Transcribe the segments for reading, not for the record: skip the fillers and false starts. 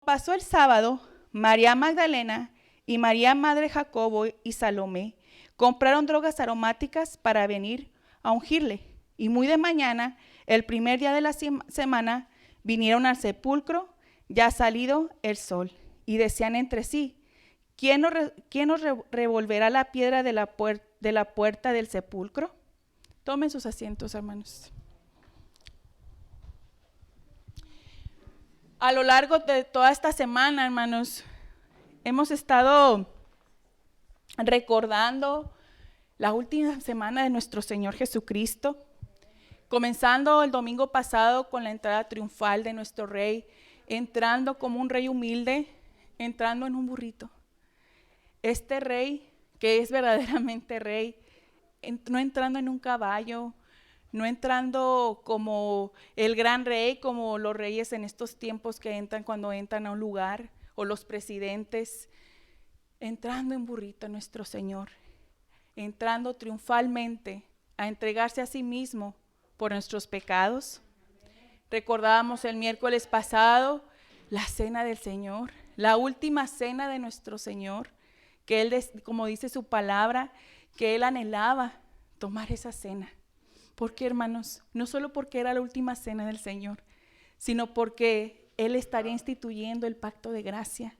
Pasó el sábado, María Magdalena y María madre de Jacobo y Salomé compraron drogas aromáticas para venir a ungirle. Y muy de mañana, el primer día de la semana, vinieron al sepulcro, ya salido el sol, y decían entre sí: ¿quién nos revolverá la piedra de la puerta del sepulcro? Tomen sus asientos, hermanos. A lo largo de toda esta semana, hermanos, hemos estado recordando la última semana de nuestro Señor Jesucristo, comenzando el domingo pasado con la entrada triunfal de nuestro Rey, entrando como un Rey humilde, entrando en un burrito. Este Rey, que es verdaderamente Rey, no entrando en un caballo, no entrando como el gran rey, como los reyes en estos tiempos que entran cuando entran a un lugar, o los presidentes, entrando en burrito nuestro Señor, entrando triunfalmente a entregarse a sí mismo por nuestros pecados. Recordábamos el miércoles pasado la cena del Señor, la última cena de nuestro Señor, que Él, como dice su palabra, que Él anhelaba tomar esa cena. ¿Por qué, hermanos? No solo porque era la última cena del Señor, sino porque Él estaría instituyendo el pacto de gracia.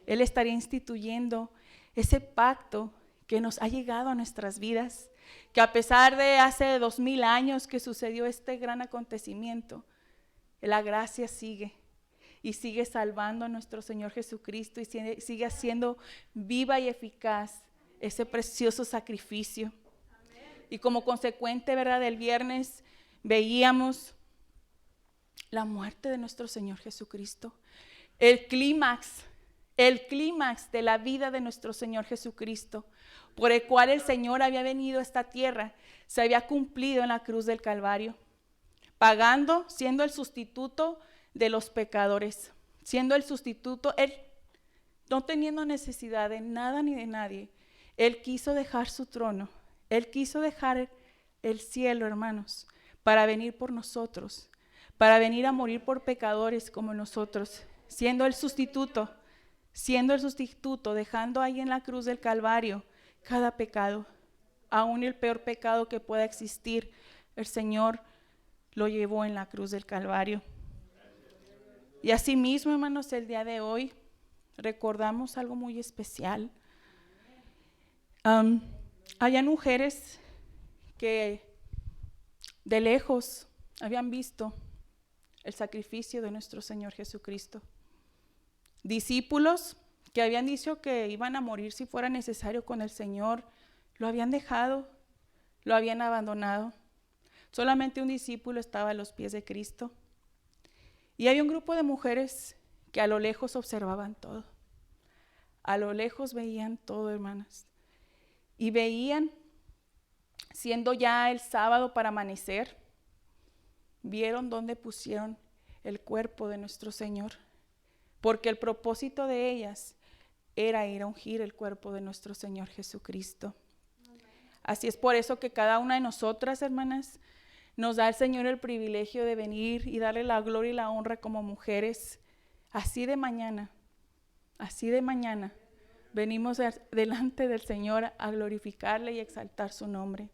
Él estaría instituyendo ese pacto que nos ha llegado a nuestras vidas, que a pesar de hace 2000 años que sucedió este gran acontecimiento, la gracia sigue y sigue salvando a nuestro Señor Jesucristo y sigue haciendo viva y eficaz ese precioso sacrificio. Y como consecuente, ¿verdad?, del viernes veíamos la muerte de nuestro Señor Jesucristo, el clímax de la vida de nuestro Señor Jesucristo, por el cual el Señor había venido a esta tierra, se había cumplido en la cruz del Calvario, pagando, siendo el sustituto de los pecadores, siendo el sustituto, Él no teniendo necesidad de nada ni de nadie. Él quiso dejar su trono, Él quiso dejar el cielo, hermanos, para venir por nosotros, para venir a morir por pecadores como nosotros, siendo el sustituto, dejando ahí en la cruz del Calvario cada pecado, aún el peor pecado que pueda existir, el Señor lo llevó en la cruz del Calvario. Y asimismo, hermanos, el día de hoy recordamos algo muy especial. Habían mujeres que de lejos habían visto el sacrificio de nuestro Señor Jesucristo. Discípulos que habían dicho que iban a morir si fuera necesario con el Señor, lo habían dejado, lo habían abandonado. Solamente un discípulo estaba a los pies de Cristo. Y hay un grupo de mujeres que a lo lejos observaban todo. A lo lejos veían todo, hermanas. Y veían, siendo ya el sábado para amanecer, vieron dónde pusieron el cuerpo de nuestro Señor. Porque el propósito de ellas era ir a ungir el cuerpo de nuestro Señor Jesucristo. Así es por eso que cada una de nosotras, hermanas, nos da el Señor el privilegio de venir y darle la gloria y la honra como mujeres. Así de mañana, venimos delante del Señor a glorificarle y exaltar su nombre.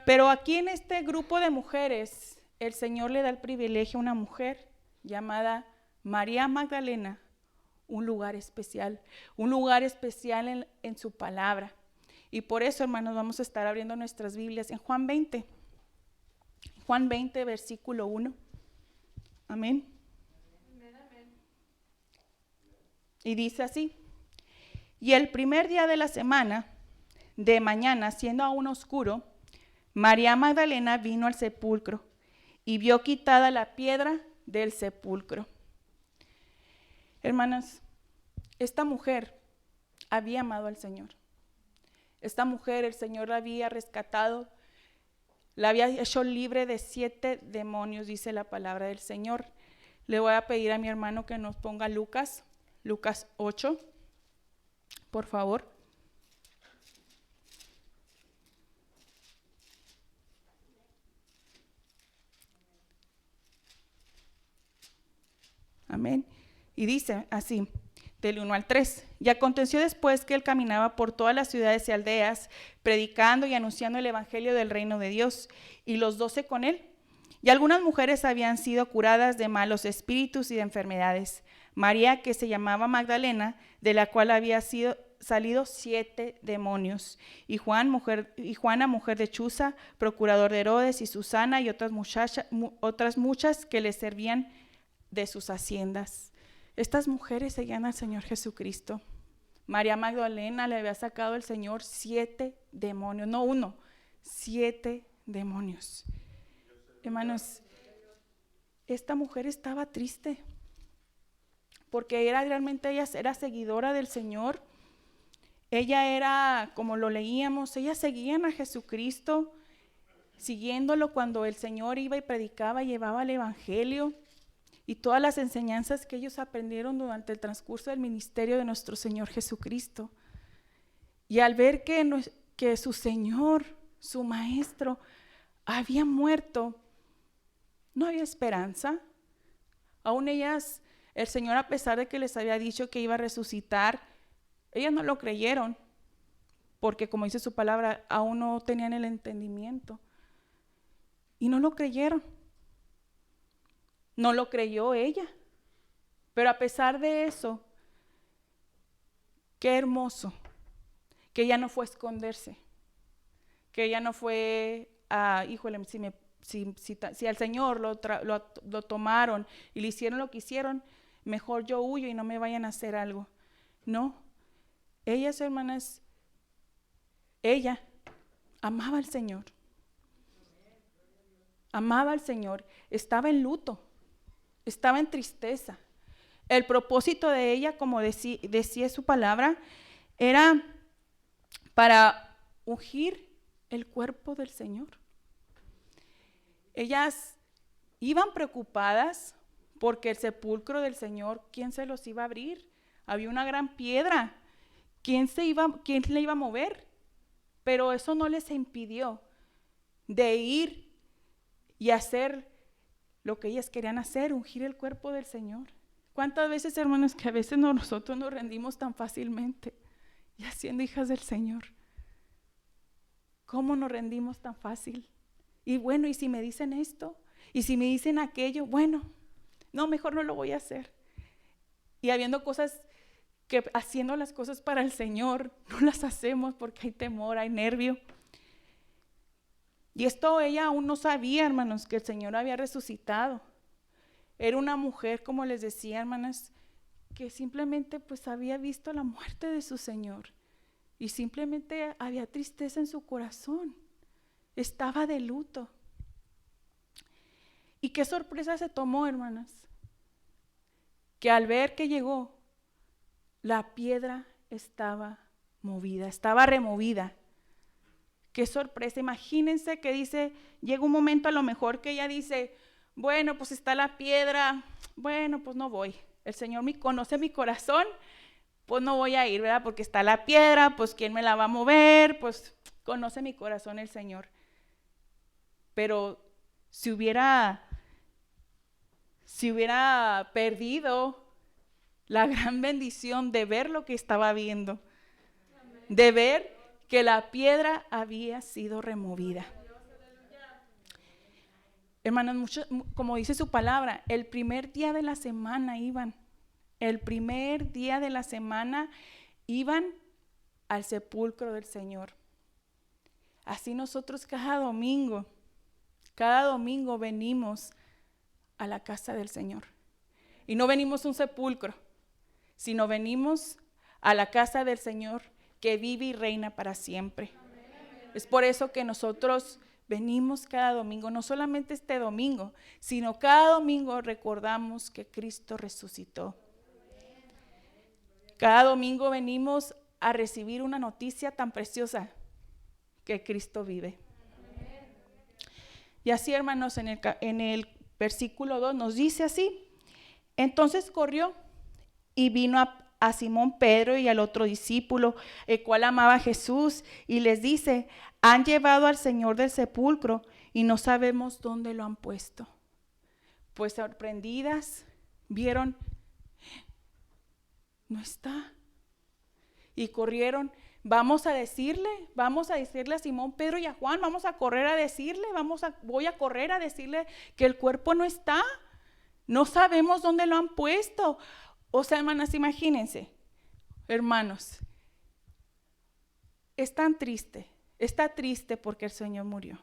Pero aquí en este grupo de mujeres, el Señor le da el privilegio a una mujer llamada María Magdalena, un lugar especial en su palabra. Y por eso, hermanos, vamos a estar abriendo nuestras Biblias en Juan 20, versículo 1. Amén. Y dice así: y el primer día de la semana, de mañana, siendo aún oscuro, María Magdalena vino al sepulcro y vio quitada la piedra del sepulcro. Hermanas, esta mujer había amado al Señor. Esta mujer, el Señor la había rescatado, la había hecho libre de 7 demonios, dice la palabra del Señor. Le voy a pedir a mi hermano que nos ponga Lucas 8, por favor. Amén. Y dice así, del 1 al 3. Y aconteció después que él caminaba por todas las ciudades y aldeas, predicando y anunciando el evangelio del reino de Dios, y los 12 con él. Y algunas mujeres habían sido curadas de malos espíritus y de enfermedades. María, que se llamaba Magdalena, de la cual había salido 7 demonios. Y Juana, mujer de Chuza, procurador de Herodes, y Susana, y otras muchas que le servían de sus haciendas. Estas mujeres seguían al Señor Jesucristo. María Magdalena le había sacado al Señor 7 demonios, no 1, 7 demonios. Hermanos, esta mujer estaba triste porque realmente ella era seguidora del Señor. Ella era, como lo leíamos, ella seguía a Jesucristo, siguiéndolo cuando el Señor iba y predicaba, llevaba el evangelio y todas las enseñanzas que ellos aprendieron durante el transcurso del ministerio de nuestro Señor Jesucristo. Y al ver que su Señor, su Maestro, había muerto, no había esperanza. Aún ellas, el Señor, a pesar de que les había dicho que iba a resucitar, ellas no lo creyeron, porque como dice su palabra, aún no tenían el entendimiento. Y no lo creyeron. No lo creyó ella. Pero a pesar de eso, qué hermoso que ella no fue a esconderse, que ella no fue a, híjole, si al Señor lo tomaron y le hicieron lo que hicieron, mejor yo huyo y no me vayan a hacer algo. No, ellas, hermanas, ella amaba al Señor. Amaba al Señor, estaba en luto, estaba en tristeza. El propósito de ella, como decía su palabra, era para ungir el cuerpo del Señor. Ellas iban preocupadas porque el sepulcro del Señor, ¿quién se los iba a abrir? Había una gran piedra. ¿Quién le iba a mover? Pero eso no les impidió de ir y hacer lo que ellas querían hacer, ungir el cuerpo del Señor. ¿Cuántas veces, hermanos, que a veces nosotros nos rendimos tan fácilmente ya siendo hijas del Señor? ¿Cómo nos rendimos tan fácil? Y bueno, ¿y si me dicen esto? ¿Y si me dicen aquello? Bueno, no, mejor no lo voy a hacer. Y habiendo cosas que haciendo las cosas para el Señor, no las hacemos porque hay temor, hay nervio. Y esto ella aún no sabía, hermanos, que el Señor había resucitado. Era una mujer, como les decía, hermanas, que simplemente pues había visto la muerte de su Señor. Y simplemente había tristeza en su corazón. Estaba de luto. Y qué sorpresa se tomó, hermanas, que al ver que llegó, la piedra estaba movida, estaba removida. Qué sorpresa. Imagínense que dice, llega un momento a lo mejor que ella dice, bueno, pues está la piedra, bueno, pues no voy. El Señor me conoce mi corazón, pues no voy a ir, ¿verdad? Porque está la piedra, pues ¿quién me la va a mover? Pues conoce mi corazón el Señor. Pero si hubiera perdido la gran bendición de ver lo que estaba viendo, de ver que la piedra había sido removida. Hermanos, como dice su palabra, el primer día de la semana iban al sepulcro del Señor. Así nosotros cada domingo venimos a la casa del Señor. Y no venimos a un sepulcro, sino venimos a la casa del Señor que vive y reina para siempre. Amén. Es por eso que nosotros venimos cada domingo, no solamente este domingo, sino cada domingo recordamos que Cristo resucitó. Cada domingo venimos a recibir una noticia tan preciosa, que Cristo vive. Y así, hermanos, en el versículo 2 nos dice así: entonces corrió y vino a Simón Pedro y al otro discípulo, el cual amaba a Jesús, y les dice: han llevado al Señor del sepulcro y no sabemos dónde lo han puesto. Pues sorprendidas, vieron no está. Y corrieron. Vamos a decirle a Simón, Pedro y a Juan, vamos a correr a decirle, voy a correr a decirle que el cuerpo no está. No sabemos dónde lo han puesto. O sea, hermanas, imagínense, hermanos, es tan triste, está triste porque el Señor murió,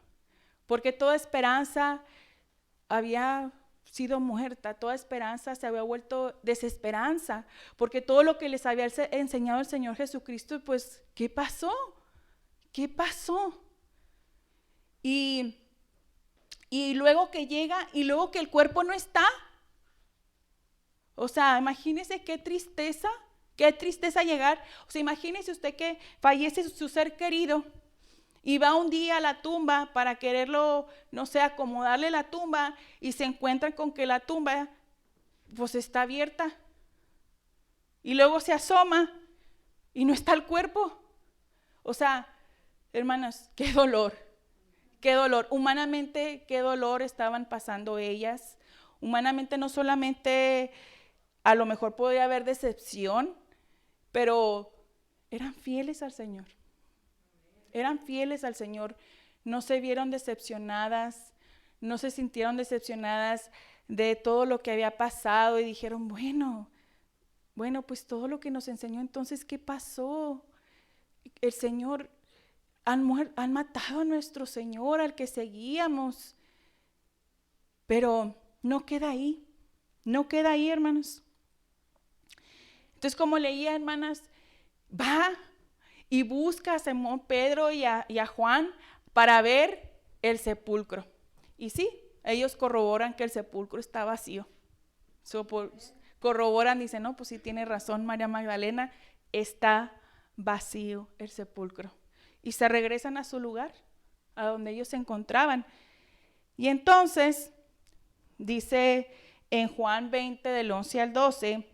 porque toda esperanza había sido muerta, toda esperanza se había vuelto desesperanza, porque todo lo que les había enseñado el Señor Jesucristo, pues, ¿qué pasó? ¿Qué pasó? Y luego que llega, y luego que el cuerpo no está. O sea, imagínese qué tristeza llegar. O sea, imagínese usted que fallece su ser querido y va un día a la tumba para quererlo, no sé, acomodarle la tumba, y se encuentra con que la tumba pues está abierta. Y luego se asoma y no está el cuerpo. O sea, hermanas, qué dolor. Qué dolor. Humanamente, qué dolor estaban pasando ellas. Humanamente no solamente a lo mejor podía haber decepción, pero eran fieles al Señor. Eran fieles al Señor. No se vieron decepcionadas, no se sintieron decepcionadas de todo lo que había pasado y dijeron, bueno, pues todo lo que nos enseñó entonces, ¿qué pasó? El Señor, han matado a nuestro Señor, al que seguíamos. Pero no queda ahí, hermanos. Entonces, como leía, hermanas, va y busca a Simón Pedro y a Juan para ver el sepulcro. Y sí, ellos corroboran que el sepulcro está vacío. Corroboran, dicen, no, pues sí tiene razón María Magdalena, está vacío el sepulcro. Y se regresan a su lugar, a donde ellos se encontraban. Y entonces, dice en Juan 20, del 11 al 12,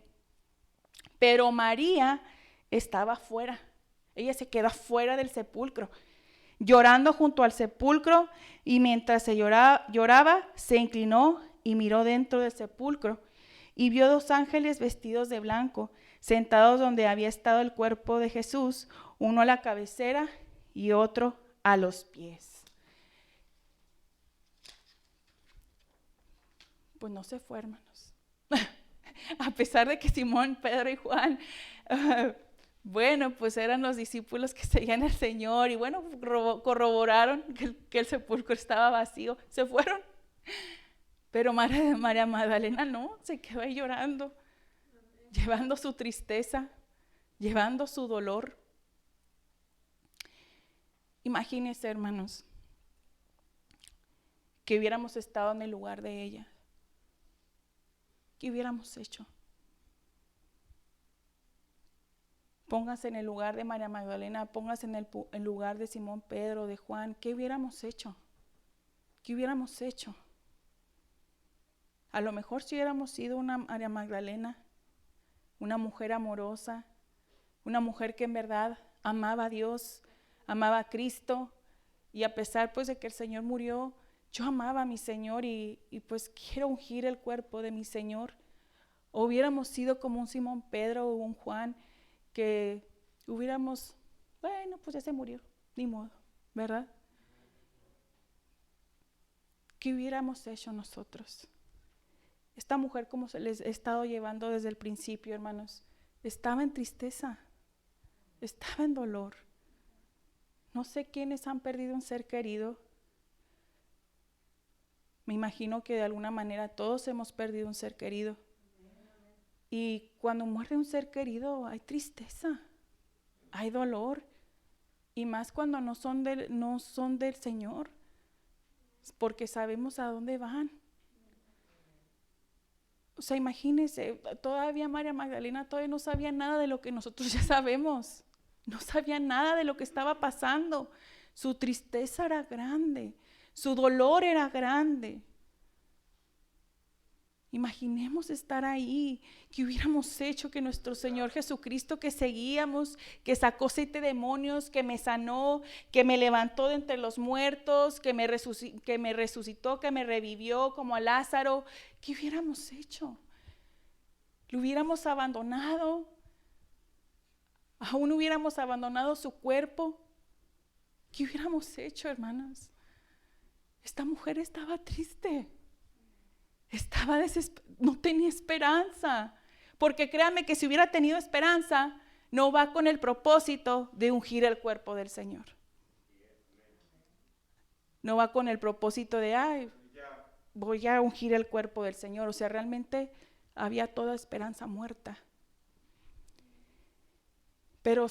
pero María estaba fuera. Ella se quedó fuera del sepulcro, llorando junto al sepulcro, y mientras se lloraba, se inclinó y miró dentro del sepulcro, y vio 2 ángeles vestidos de blanco, sentados donde había estado el cuerpo de Jesús, uno a la cabecera y otro a los pies. Pues no se fue, hermanos. A pesar de que Simón, Pedro y Juan, bueno, pues eran los discípulos que seguían al Señor y bueno, corroboraron que el sepulcro estaba vacío, se fueron. Pero María Magdalena no, se quedó ahí llorando, llevando su tristeza, llevando su dolor. Imagínense, hermanos, que hubiéramos estado en el lugar de ella. ¿Qué hubiéramos hecho? Póngase en el lugar de María Magdalena, póngase en el lugar de Simón Pedro, de Juan. ¿Qué hubiéramos hecho? ¿Qué hubiéramos hecho? A lo mejor si hubiéramos sido una María Magdalena, una mujer amorosa, una mujer que en verdad amaba a Dios, amaba a Cristo, y a pesar pues de que el Señor murió, yo amaba a mi Señor y pues quiero ungir el cuerpo de mi Señor. O hubiéramos sido como un Simón Pedro o un Juan, que hubiéramos, bueno, pues ya se murió, ni modo, ¿verdad? ¿Qué hubiéramos hecho nosotros? Esta mujer, como se les he estado llevando desde el principio, hermanos, estaba en tristeza, estaba en dolor. No sé quiénes han perdido un ser querido. Me imagino que de alguna manera todos hemos perdido un ser querido. Y cuando muere un ser querido hay tristeza, hay dolor, y más cuando no son del Señor, porque sabemos a dónde van. O sea, imagínense, todavía María Magdalena todavía no sabía nada de lo que nosotros ya sabemos, no sabía nada de lo que estaba pasando. Su tristeza era grande, su dolor era grande. Imaginemos estar ahí, que hubiéramos hecho que nuestro Señor Jesucristo, que seguíamos, que sacó 7 demonios, que me sanó, que me levantó de entre los muertos, que me resucitó, que me revivió como a Lázaro, ¿qué hubiéramos hecho? ¿Lo hubiéramos abandonado? aún hubiéramos abandonado su cuerpo, ¿qué hubiéramos hecho, hermanas? Esta mujer estaba triste, estaba no tenía esperanza, porque créanme que si hubiera tenido esperanza, no va con el propósito de ungir el cuerpo del Señor. No va con el propósito de, ay, voy a ungir el cuerpo del Señor. O sea, realmente había toda esperanza muerta. Pero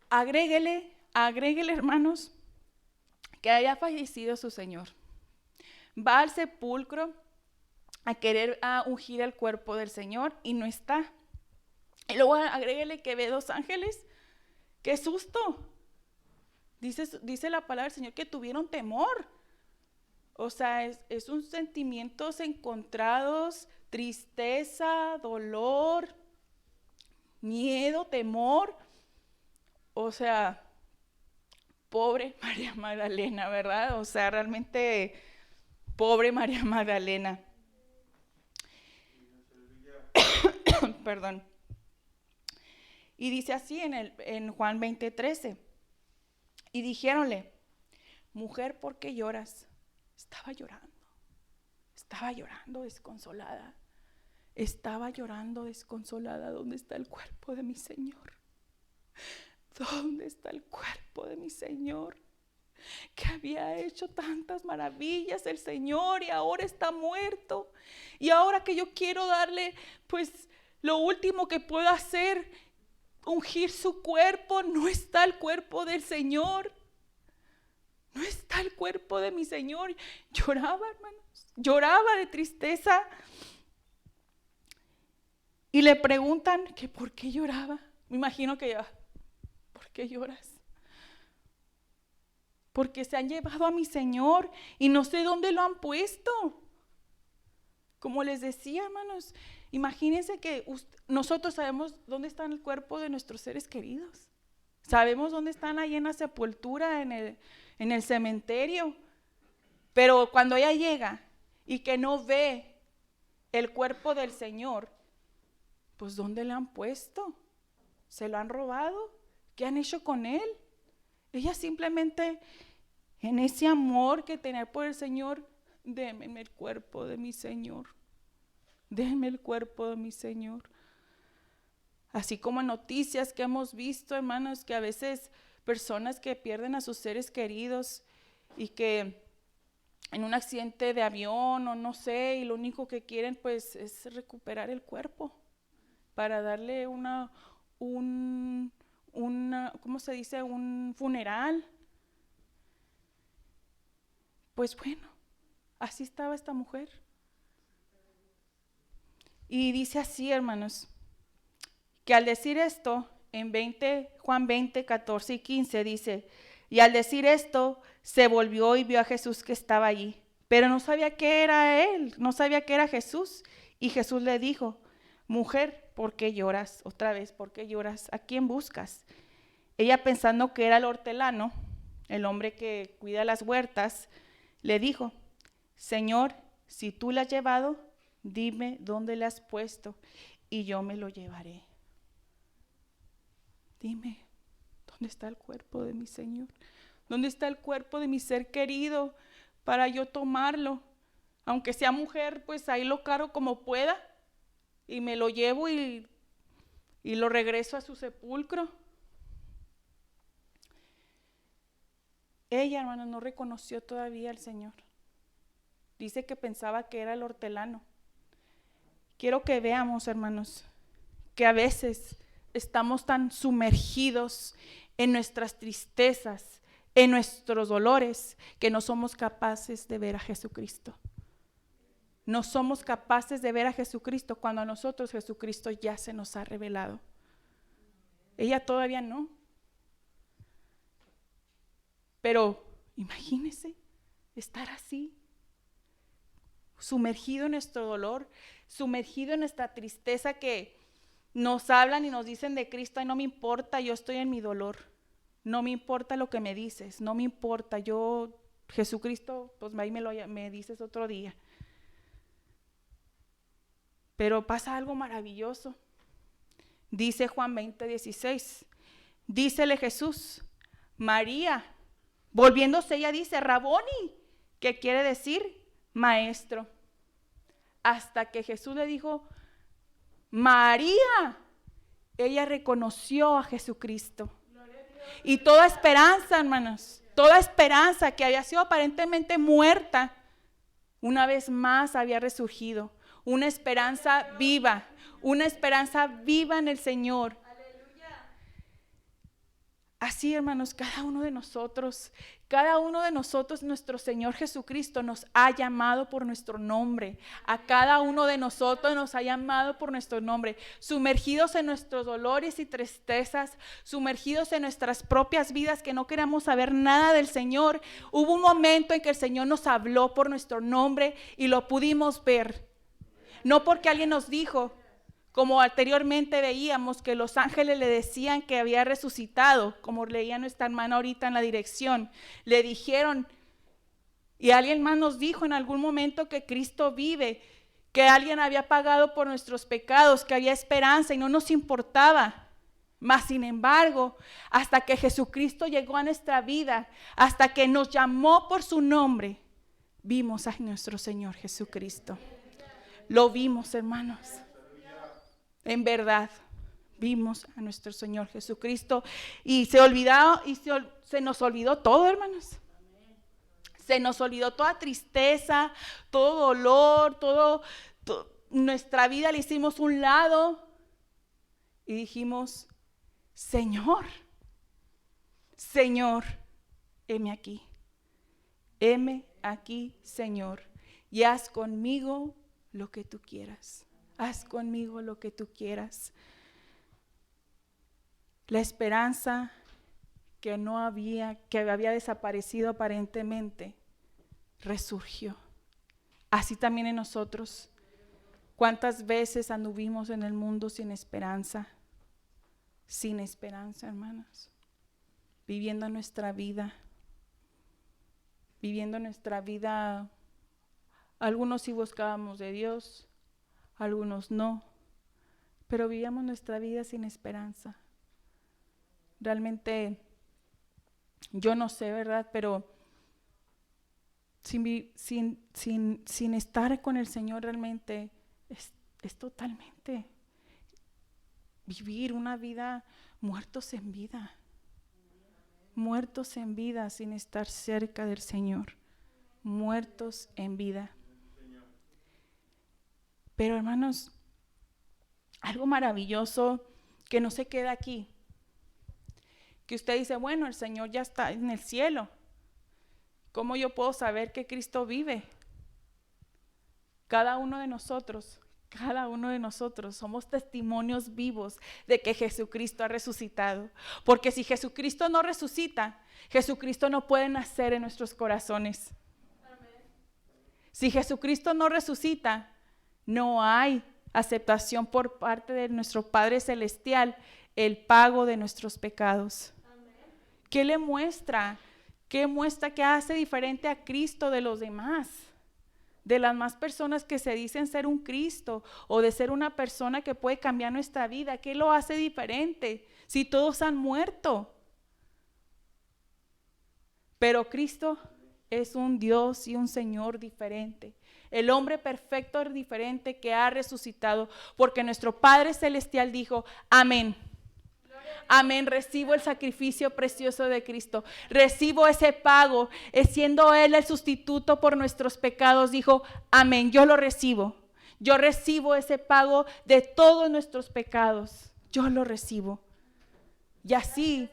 agréguele, hermanos, que haya fallecido su Señor. Va al sepulcro a querer ungir el cuerpo del Señor y no está. Y luego agréguele que ve 2 ángeles. ¡Qué susto! Dice la palabra del Señor que tuvieron temor. O sea, es un sentimientos encontrados, tristeza, dolor, miedo, temor. O sea, pobre María Magdalena, ¿verdad? O sea, realmente pobre María Magdalena. Perdón. Y dice así en Juan 20:13. Y dijéronle, mujer, ¿por qué lloras? Estaba llorando desconsolada. Estaba llorando desconsolada. ¿Dónde está el cuerpo de mi Señor? ¿Dónde está el cuerpo de mi Señor? Que había hecho tantas maravillas el Señor y ahora está muerto. Y ahora que yo quiero darle, pues, lo último que puedo hacer, ungir su cuerpo, no está el cuerpo del Señor. No está el cuerpo de mi Señor. Lloraba, hermanos. Lloraba de tristeza. Y le preguntan que por qué lloraba. Me imagino que ya, ¿por qué lloras? Porque se han llevado a mi Señor y no sé dónde lo han puesto. Como les decía, hermanos, imagínense que nosotros sabemos dónde está el cuerpo de nuestros seres queridos. Sabemos dónde están ahí en la sepultura, en el cementerio. Pero cuando ella llega y que no ve el cuerpo del Señor, pues ¿dónde le han puesto? ¿Se lo han robado? ¿Qué han hecho con él? Ella simplemente, en ese amor que tenía por el Señor, déme el cuerpo de mi Señor. Déme el cuerpo de mi Señor. Así como en noticias que hemos visto, hermanos, que a veces personas que pierden a sus seres queridos y que en un accidente de avión o no sé, y lo único que quieren pues es recuperar el cuerpo para darle ¿cómo se dice? Un funeral. Pues bueno, así estaba esta mujer. Y dice así, hermanos, que al decir esto, en Juan 20, 14 y 15 dice, y al decir esto, se volvió y vio a Jesús que estaba allí, pero no sabía que era él, no sabía que era Jesús. Y Jesús le dijo, mujer, ¿por qué lloras? Otra vez, ¿por qué lloras? ¿A quién buscas? Ella, pensando que era el hortelano, el hombre que cuida las huertas, le dijo, Señor, si tú la has llevado, dime dónde la has puesto y yo me lo llevaré. Dime, ¿dónde está el cuerpo de mi Señor? ¿Dónde está el cuerpo de mi ser querido para yo tomarlo? Aunque sea mujer, pues ahí lo cargo como pueda y me lo llevo y lo regreso a su sepulcro. Ella, hermano, no reconoció todavía al Señor. Dice que pensaba que era el hortelano. Quiero que veamos, hermanos, que a veces estamos tan sumergidos en nuestras tristezas, en nuestros dolores, que no somos capaces de ver a Jesucristo. No somos capaces de ver a Jesucristo cuando a nosotros Jesucristo ya se nos ha revelado. Ella todavía no. Pero imagínense estar así, sumergido en nuestro dolor, sumergido en nuestra tristeza, que nos hablan y nos dicen de Cristo, ay, no me importa, yo estoy en mi dolor, no me importa lo que me dices, no me importa, yo, Jesucristo, pues ahí me dices otro día. Pero pasa algo maravilloso. Dice Juan 20:16, dícele Jesús, María. Volviéndose ella dice, Raboni, que quiere decir maestro. Hasta que Jesús le dijo, María. Ella reconoció a Jesucristo. Y toda esperanza, hermanos, toda esperanza que había sido aparentemente muerta, una vez más había resurgido. Una esperanza viva en el Señor. Así, hermanos, cada uno de nosotros, nuestro Señor Jesucristo nos ha llamado por nuestro nombre. A cada uno de nosotros nos ha llamado por nuestro nombre. Sumergidos en nuestros dolores y tristezas, sumergidos en nuestras propias vidas que no queramos saber nada del Señor. Hubo un momento en que el Señor nos habló por nuestro nombre y lo pudimos ver. No porque alguien nos dijo, como anteriormente veíamos que los ángeles le decían que había resucitado, como leía nuestra hermana ahorita en la dirección, le dijeron, y alguien más nos dijo en algún momento que Cristo vive, que alguien había pagado por nuestros pecados, que había esperanza y no nos importaba. Mas sin embargo, hasta que Jesucristo llegó a nuestra vida, hasta que nos llamó por su nombre, vimos a nuestro Señor Jesucristo. Lo vimos, hermanos. En verdad, vimos a nuestro Señor Jesucristo y se nos olvidó todo, hermanos. Se nos olvidó toda tristeza, todo dolor, nuestra vida le hicimos un lado y dijimos, Señor, heme aquí, Señor, y haz conmigo lo que tú quieras. Haz conmigo lo que tú quieras. La esperanza que había desaparecido aparentemente, resurgió. Así también en nosotros. ¿Cuántas veces anduvimos en el mundo sin esperanza? Sin esperanza, hermanos. Viviendo nuestra vida. Algunos sí buscábamos de Dios, algunos no, pero vivíamos nuestra vida sin esperanza. Realmente, yo no sé, ¿verdad? Pero sin estar con el Señor realmente es totalmente vivir una vida muertos en vida. Muertos en vida sin estar cerca del Señor. Muertos en vida. Pero hermanos, algo maravilloso que no se queda aquí. Que usted dice, bueno, el Señor ya está en el cielo. ¿Cómo yo puedo saber que Cristo vive? Cada uno de nosotros somos testimonios vivos de que Jesucristo ha resucitado. Porque si Jesucristo no resucita, Jesucristo no puede nacer en nuestros corazones. Amén. Si Jesucristo no resucita, no hay aceptación por parte de nuestro Padre Celestial, el pago de nuestros pecados. Amén. ¿Qué le muestra? ¿Qué muestra que hace diferente a Cristo de los demás? De las más personas que se dicen ser un Cristo o de ser una persona que puede cambiar nuestra vida. ¿Qué lo hace diferente? Si todos han muerto. Pero Cristo es un Dios y un Señor diferente. El hombre perfecto es diferente que ha resucitado, porque nuestro Padre Celestial dijo, amén. Amén, recibo el sacrificio precioso de Cristo. Recibo ese pago, siendo Él el sustituto por nuestros pecados. Dijo, amén, yo lo recibo. Yo recibo ese pago de todos nuestros pecados. Yo lo recibo. Y así,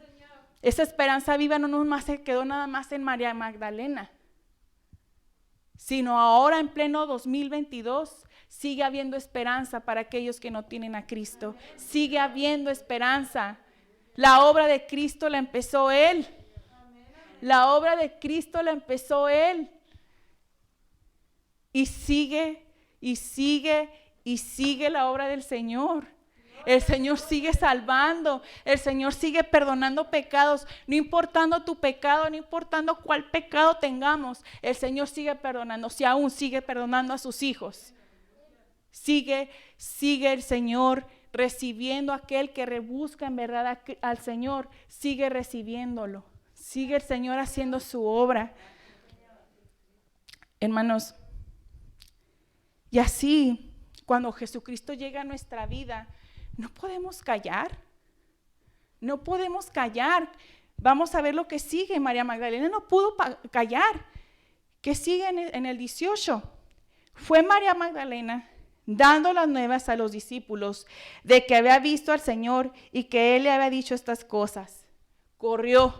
esa esperanza viva no nomás se quedó nada más en María Magdalena, sino ahora en pleno 2022 sigue habiendo esperanza para aquellos que no tienen a Cristo. Sigue habiendo esperanza. La obra de Cristo la empezó Él. La obra de Cristo la empezó Él. Y sigue la obra del Señor. El Señor sigue salvando, el Señor sigue perdonando pecados, no importando tu pecado, no importando cuál pecado tengamos, el Señor sigue perdonando, si aún sigue perdonando a sus hijos. Sigue el Señor recibiendo aquel que rebusca en verdad al Señor, sigue recibiéndolo. Sigue el Señor haciendo su obra. Hermanos, y así, cuando Jesucristo llega a nuestra vida, no podemos callar. No podemos callar. Vamos a ver lo que sigue. María Magdalena no pudo callar. ¿Qué sigue en el 18? Fue María Magdalena dando las nuevas a los discípulos de que había visto al Señor y que Él le había dicho estas cosas. Corrió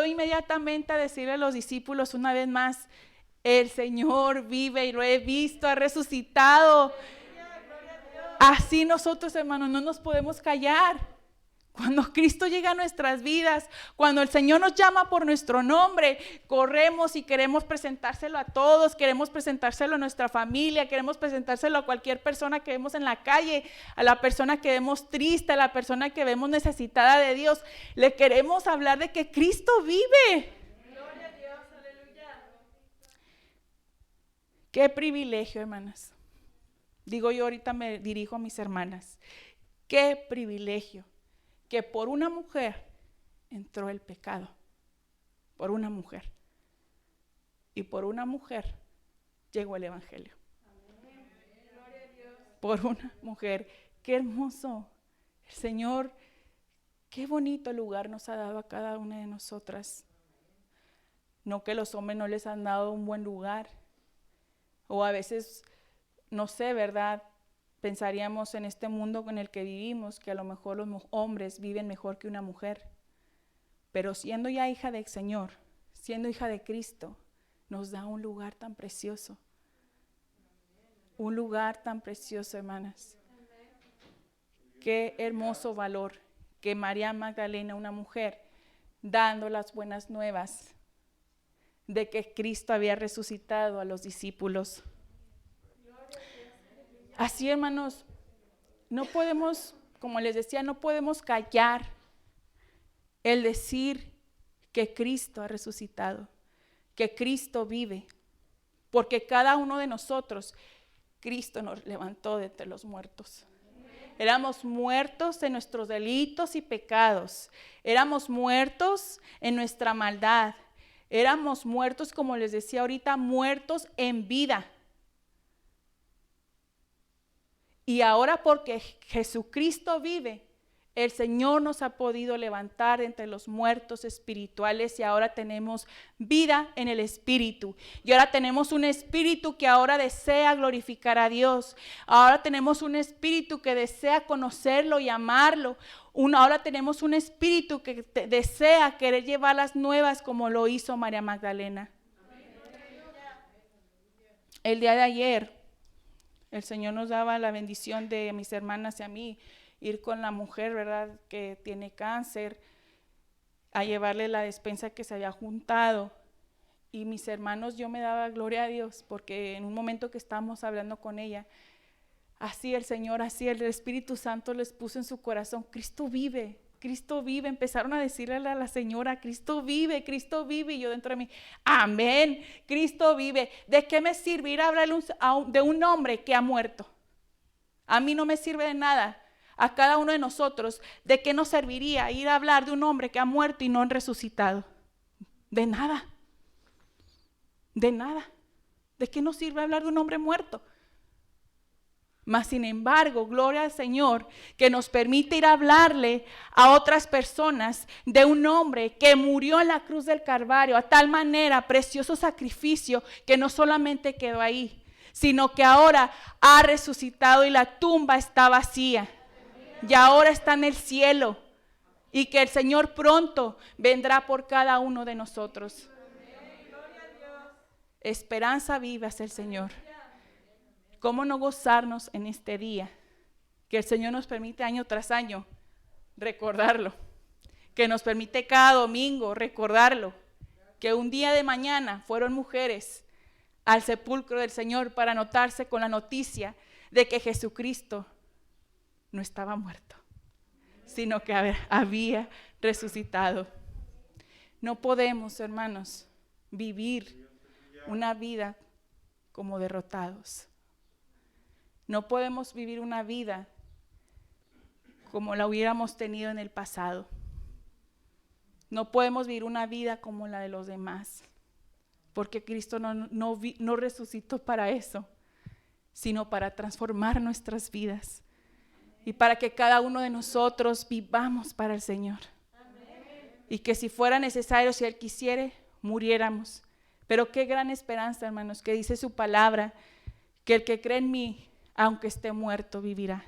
inmediatamente a decirle a los discípulos una vez más, el Señor vive y lo he visto, ha resucitado. Así nosotros, hermanos, no nos podemos callar. Cuando Cristo llega a nuestras vidas, cuando el Señor nos llama por nuestro nombre, corremos y queremos presentárselo a todos, queremos presentárselo a nuestra familia, queremos presentárselo a cualquier persona que vemos en la calle, a la persona que vemos triste, a la persona que vemos necesitada de Dios. Le queremos hablar de que Cristo vive. Gloria a Dios, aleluya. Qué privilegio, hermanas. Digo yo, ahorita me dirijo a mis hermanas. Qué privilegio que por una mujer entró el pecado, por una mujer, y por una mujer llegó el evangelio. Amén. Por una mujer. Qué hermoso. El Señor, qué bonito lugar nos ha dado a cada una de nosotras. No que los hombres no les han dado un buen lugar, o a veces, no sé, ¿verdad? Pensaríamos en este mundo en el que vivimos que a lo mejor los hombres viven mejor que una mujer. Pero siendo ya hija del Señor, siendo hija de Cristo, nos da un lugar tan precioso. Un lugar tan precioso, hermanas. Qué hermoso valor que María Magdalena, una mujer, dando las buenas nuevas de que Cristo había resucitado a los discípulos. Así, hermanos, no podemos, como les decía, no podemos callar el decir que Cristo ha resucitado, que Cristo vive, porque cada uno de nosotros, Cristo nos levantó de entre los muertos. Éramos muertos en nuestros delitos y pecados, éramos muertos en nuestra maldad, éramos muertos, como les decía ahorita, muertos en vida. Y ahora porque Jesucristo vive, el Señor nos ha podido levantar entre los muertos espirituales y ahora tenemos vida en el Espíritu. Y ahora tenemos un Espíritu que ahora desea glorificar a Dios. Ahora tenemos un Espíritu que desea conocerlo y amarlo. Ahora tenemos un Espíritu que desea querer llevar las nuevas como lo hizo María Magdalena. El día de ayer, el Señor nos daba la bendición de mis hermanas y a mí, ir con la mujer, ¿verdad?, que tiene cáncer, a llevarle la despensa que se había juntado. Y mis hermanos, yo me daba gloria a Dios, porque en un momento que estábamos hablando con ella, así el Señor, así el Espíritu Santo les puso en su corazón, Cristo vive. Cristo vive, empezaron a decirle a la señora, Cristo vive, y yo dentro de mí, amén, Cristo vive. ¿De qué me sirve ir a hablarle de un hombre que ha muerto? A mí no me sirve de nada. A cada uno de nosotros, ¿de qué nos serviría ir a hablar de un hombre que ha muerto y no ha resucitado? De nada, de nada. ¿De qué nos sirve hablar de un hombre muerto? Mas sin embargo, gloria al Señor, que nos permite ir a hablarle a otras personas de un hombre que murió en la cruz del Calvario, a tal manera, precioso sacrificio, que no solamente quedó ahí, sino que ahora ha resucitado y la tumba está vacía. Y ahora está en el cielo. Y que el Señor pronto vendrá por cada uno de nosotros. Esperanza viva es el Señor. ¿Cómo no gozarnos en este día? Que el Señor nos permite año tras año recordarlo. Que nos permite cada domingo recordarlo. Que un día de mañana fueron mujeres al sepulcro del Señor para anotarse con la noticia de que Jesucristo no estaba muerto, sino que había resucitado. No podemos, hermanos, vivir una vida como derrotados. No podemos vivir una vida como la hubiéramos tenido en el pasado. No podemos vivir una vida como la de los demás, porque Cristo no resucitó para eso, sino para transformar nuestras vidas y para que cada uno de nosotros vivamos para el Señor. Y que si fuera necesario, si Él quisiere, muriéramos. Pero qué gran esperanza, hermanos, que dice su palabra, que el que cree en mí, aunque esté muerto, vivirá.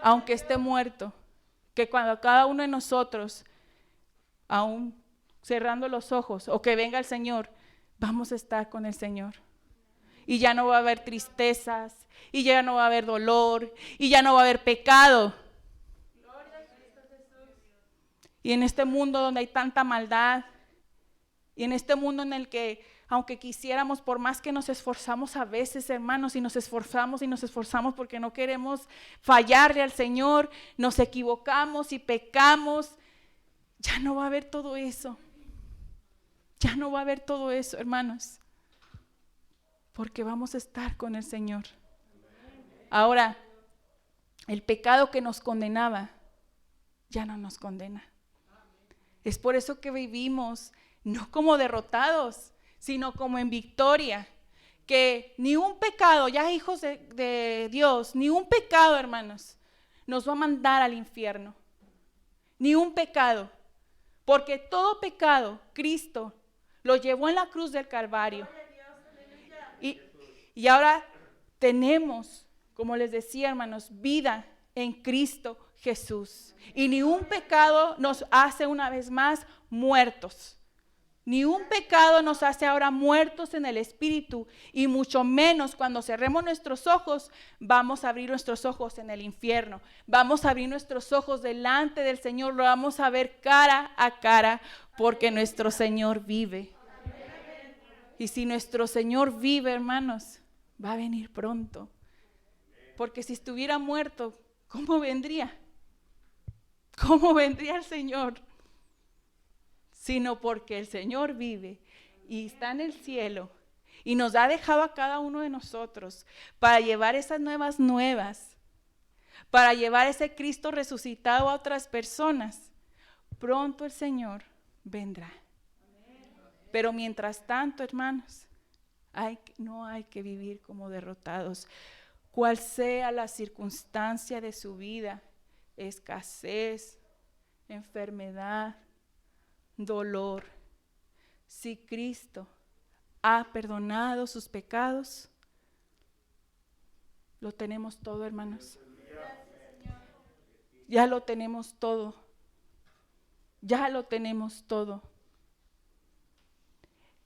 Aunque esté muerto, que cuando cada uno de nosotros, aún cerrando los ojos, o que venga el Señor, vamos a estar con el Señor. Y ya no va a haber tristezas, y ya no va a haber dolor, y ya no va a haber pecado. Y en este mundo donde hay tanta maldad, y en este mundo en el que, aunque quisiéramos, por más que nos esforzamos a veces, hermanos, y nos esforzamos porque no queremos fallarle al Señor, nos equivocamos y pecamos, ya no va a haber todo eso. Ya no va a haber todo eso, hermanos, porque vamos a estar con el Señor. Ahora, el pecado que nos condenaba, ya no nos condena. Es por eso que vivimos no como derrotados, sino como en victoria. Que ni un pecado, ya hijos de Dios, ni un pecado, hermanos, nos va a mandar al infierno. Ni un pecado. Porque todo pecado, Cristo lo llevó en la cruz del Calvario. Y ahora tenemos, como les decía, hermanos, vida en Cristo Jesús. Y ni un pecado nos hace una vez más muertos. Ni un pecado nos hace ahora muertos en el espíritu, y mucho menos cuando cerremos nuestros ojos, vamos a abrir nuestros ojos en el infierno. Vamos a abrir nuestros ojos delante del Señor, lo vamos a ver cara a cara, porque nuestro Señor vive. Y si nuestro Señor vive, hermanos, va a venir pronto. Porque si estuviera muerto, ¿cómo vendría? ¿Cómo vendría el Señor? Sino porque el Señor vive y está en el cielo y nos ha dejado a cada uno de nosotros para llevar esas nuevas, para llevar ese Cristo resucitado a otras personas. Pronto el Señor vendrá. Pero mientras tanto, hermanos, no hay que vivir como derrotados. Cual sea la circunstancia de su vida, escasez, enfermedad, dolor, si Cristo ha perdonado sus pecados, lo tenemos todo, hermanos. Ya lo tenemos todo. Ya lo tenemos todo.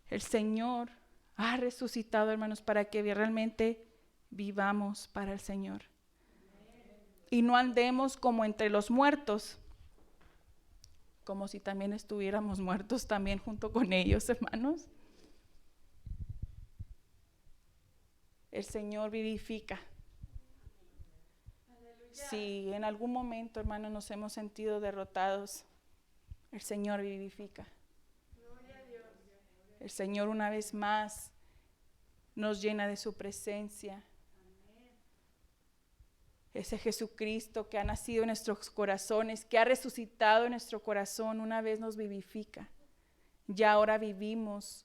El Señor ha resucitado, hermanos, para que realmente vivamos para el Señor. Y no andemos como entre los muertos, como si también estuviéramos muertos también junto con ellos, hermanos. El Señor vivifica. Si en algún momento, hermanos, nos hemos sentido derrotados, el Señor vivifica. El Señor una vez más nos llena de su presencia. Ese Jesucristo que ha nacido en nuestros corazones, que ha resucitado en nuestro corazón, una vez nos vivifica. Ya ahora vivimos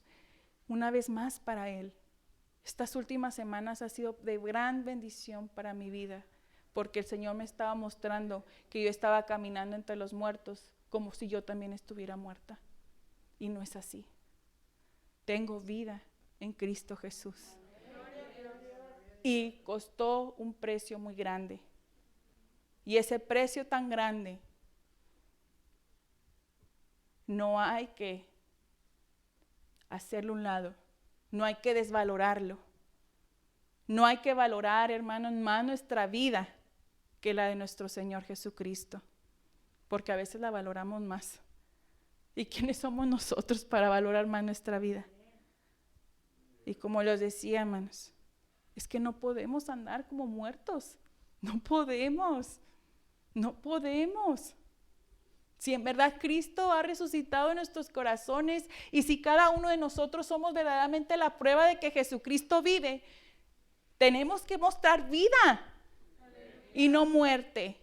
una vez más para Él. Estas últimas semanas ha sido de gran bendición para mi vida, porque el Señor me estaba mostrando que yo estaba caminando entre los muertos como si yo también estuviera muerta. Y no es así. Tengo vida en Cristo Jesús. Y costó un precio muy grande. Y ese precio tan grande, no hay que hacerlo a un lado. No hay que desvalorarlo. No hay que valorar, hermanos, más nuestra vida que la de nuestro Señor Jesucristo. Porque a veces la valoramos más. ¿Y quiénes somos nosotros para valorar más nuestra vida? Y como les decía, hermanos, es que no podemos andar como muertos. No podemos. No podemos. Si en verdad Cristo ha resucitado en nuestros corazones y si cada uno de nosotros somos verdaderamente la prueba de que Jesucristo vive, tenemos que mostrar vida y no muerte.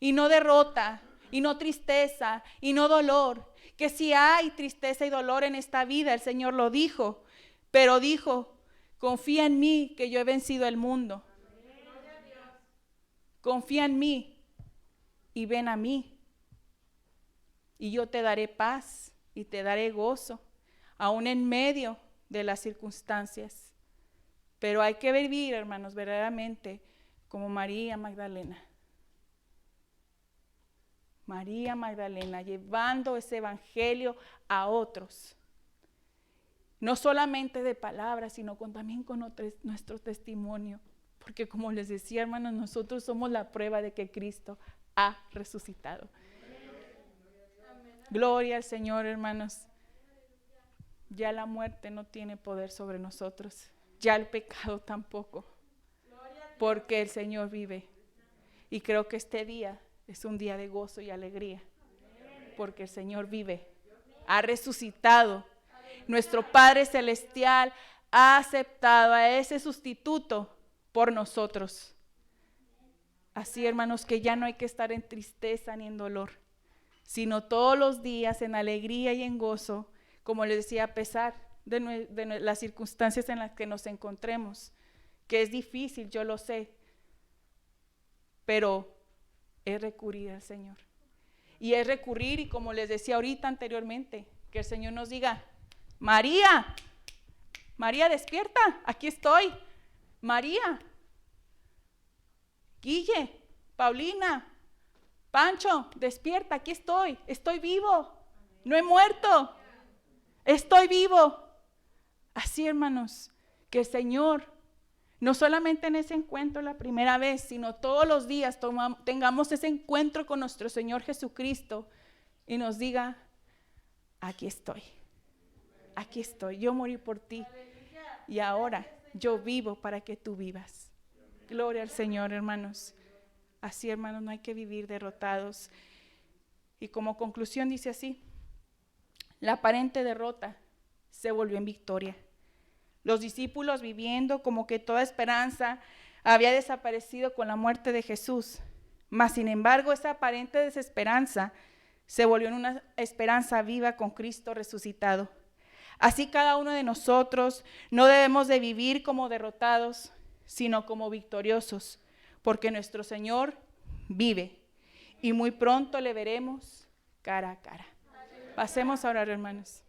y no derrota, y no tristeza, y no dolor. Que si hay tristeza y dolor en esta vida, el Señor lo dijo, pero dijo, confía en mí que yo he vencido el mundo. Confía en mí y ven a mí. Y yo te daré paz y te daré gozo, aún en medio de las circunstancias. Pero hay que vivir, hermanos, verdaderamente como María Magdalena. María Magdalena, llevando ese evangelio a otros. No solamente de palabras, sino también con nuestro testimonio. Porque como les decía, hermanos, nosotros somos la prueba de que Cristo ha resucitado. Gloria al Señor, hermanos. Ya la muerte no tiene poder sobre nosotros. Ya el pecado tampoco. Porque el Señor vive. Y creo que este día es un día de gozo y alegría. Porque el Señor vive. Ha resucitado. Nuestro Padre Celestial ha aceptado a ese sustituto por nosotros. Así, hermanos, que ya no hay que estar en tristeza ni en dolor, sino todos los días en alegría y en gozo, como les decía, a pesar de las circunstancias en las que nos encontremos, que es difícil, yo lo sé, pero es recurrir al Señor. Y es recurrir, y como les decía ahorita anteriormente, que el Señor nos diga, María, María, despierta, aquí estoy. María, Guille, Paulina, Pancho, despierta, aquí estoy vivo, no he muerto, estoy vivo. Así, hermanos, que el Señor, no solamente en ese encuentro la primera vez, sino todos los días tengamos ese encuentro con nuestro Señor Jesucristo y nos diga, aquí estoy, yo morí por ti y ahora yo vivo para que tú vivas. Gloria al Señor, hermanos. Así, hermanos, no hay que vivir derrotados. Y como conclusión dice así, la aparente derrota se volvió en victoria. Los discípulos viviendo como que toda esperanza había desaparecido con la muerte de Jesús. Mas, sin embargo, esa aparente desesperanza se volvió en una esperanza viva con Cristo resucitado. Así cada uno de nosotros no debemos de vivir como derrotados, sino como victoriosos, porque nuestro Señor vive y muy pronto le veremos cara a cara. Pasemos a orar, hermanos.